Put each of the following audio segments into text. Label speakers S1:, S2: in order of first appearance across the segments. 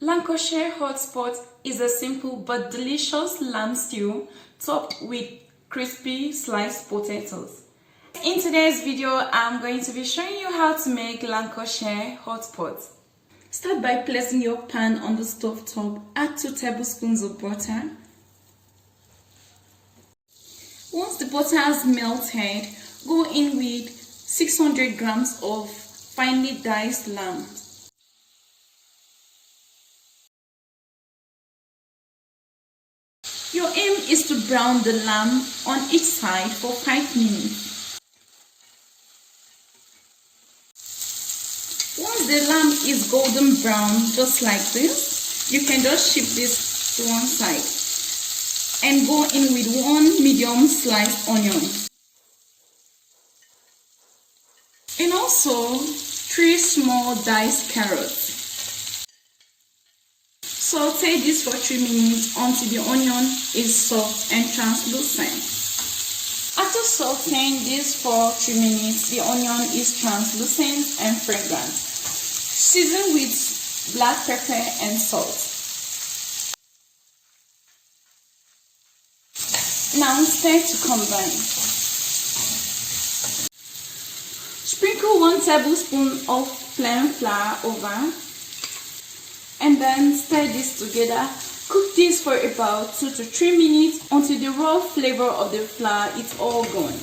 S1: Lancashire Hotpot is a simple but delicious lamb stew topped with crispy sliced potatoes. In today's video, I'm going to be showing you how to make Lancashire Hotpot. Start by placing your pan on the stove top. Add 2 tablespoons of butter. Once the butter has melted, go in with 600 grams of finely diced lamb. Your aim is to brown the lamb on each side for 5 minutes. Once the lamb is golden brown, just like this, you can just shift this to one side and go in with 1 medium sliced onion and also 3 small diced carrots. Saute this for 3 minutes until the onion is soft and translucent. After sauteing this for 3 minutes, the onion is translucent and fragrant. Season with black pepper and salt. Now stir to combine. Sprinkle 1 tablespoon of plain flour over and then stir this together. Cook this for about 2 to 3 minutes until the raw flavor of the flour is all gone.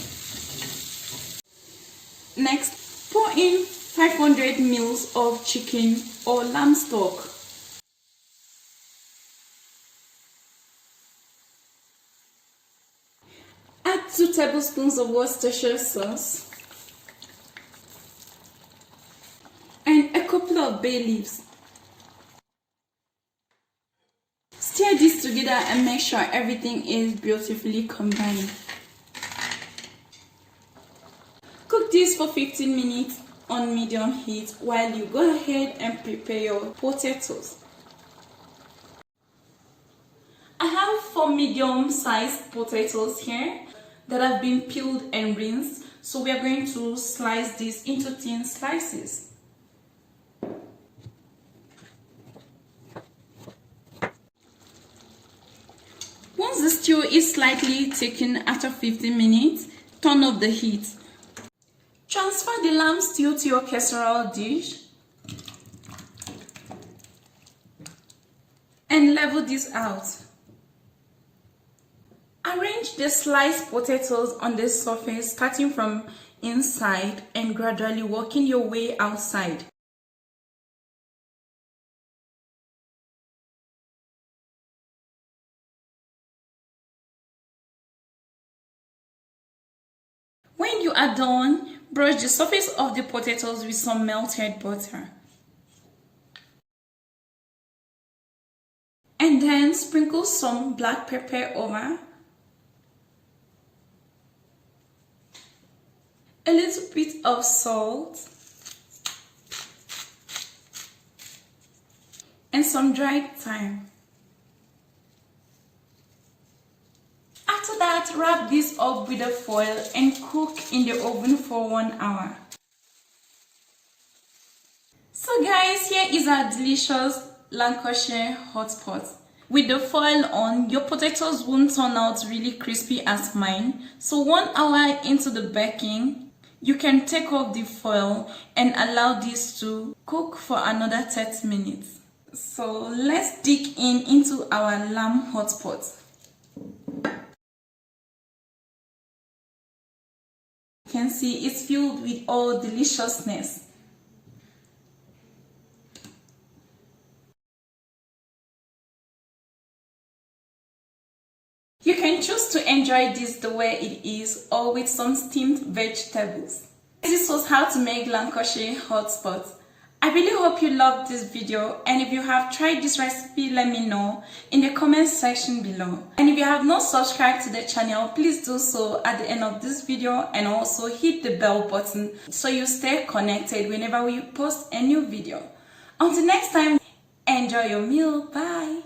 S1: Next, pour in 500 ml of chicken or lamb stock. Add 2 tablespoons of Worcestershire sauce and a couple of bay leaves. Stir this together and make sure everything is beautifully combined. Cook this for 15 minutes on medium heat while you go ahead and prepare your potatoes. I have 4 medium-sized potatoes here that have been peeled and rinsed, so we are going to slice this into thin slices. Once the stew is slightly thickened after 15 minutes, turn off the heat. Transfer the lamb stew to your casserole dish and level this out. Arrange the sliced potatoes on the surface, starting from inside and gradually working your way outside. When you are done, brush the surface of the potatoes with some melted butter. And then sprinkle some black pepper over, a little bit of salt, and some dried thyme. After that, wrap this up with a foil and cook in the oven for 1 hour. So guys, here is our delicious Lancashire Hotpot. With the foil on, your potatoes won't turn out really crispy as mine. So 1 hour into the baking, you can take off the foil and allow this to cook for another 30 minutes. So let's dig into our lamb hotpot. You can see it's filled with all deliciousness. You can choose to enjoy this the way it is or with some steamed vegetables. This was how to make Lancashire Hotpot. I really hope you loved this video, and if you have tried this recipe, let me know in the comment section below. And if you have not subscribed to the channel, please do so at the end of this video, and also hit the bell button so you stay connected whenever we post a new video. Until next time, enjoy your meal. Bye.